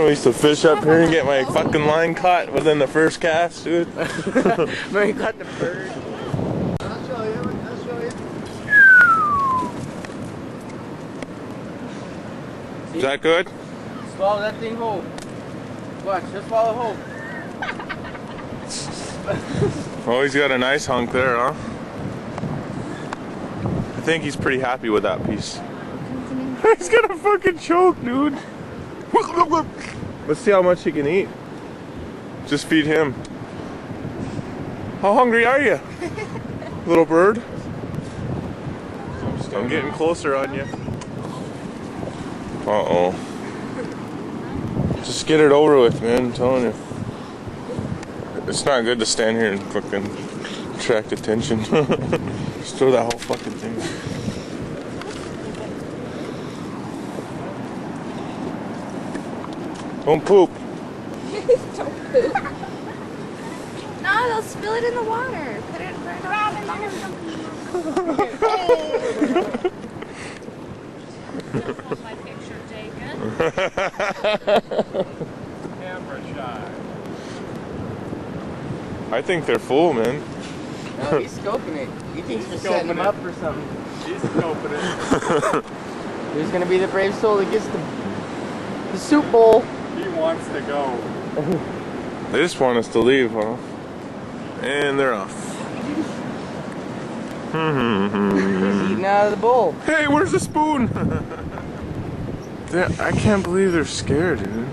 I used to fish up here and get my fucking line caught within the first cast, dude. Where you caught the bird. I'll show you. I'll show you. Is that good? Swallow that thing whole. Watch, just swallow whole. Oh, he's got a nice hunk there, huh? I think he's pretty happy with that piece. He's gonna fucking choke, dude. Let's see how much he can eat. Just feed him. How hungry are you, little bird? I'm getting closer on you. Uh-oh. Just get it over with, man, I'm telling you. It's not good to stand here and fucking attract attention. Just throw that whole fucking thing. Don't poop. Don't poop. No, they'll spill it in the water. Put it right on the phone. My picture taken. Camera shot. I think they're full, man. No, he's scoping it. He thinks we're setting him up for something. He's scoping it. Who's gonna be the brave soul that gets the soup bowl? He wants to go. They just want us to leave, huh? And they're off. He's eating out of the bowl. Hey, where's the spoon? I can't believe they're scared, dude.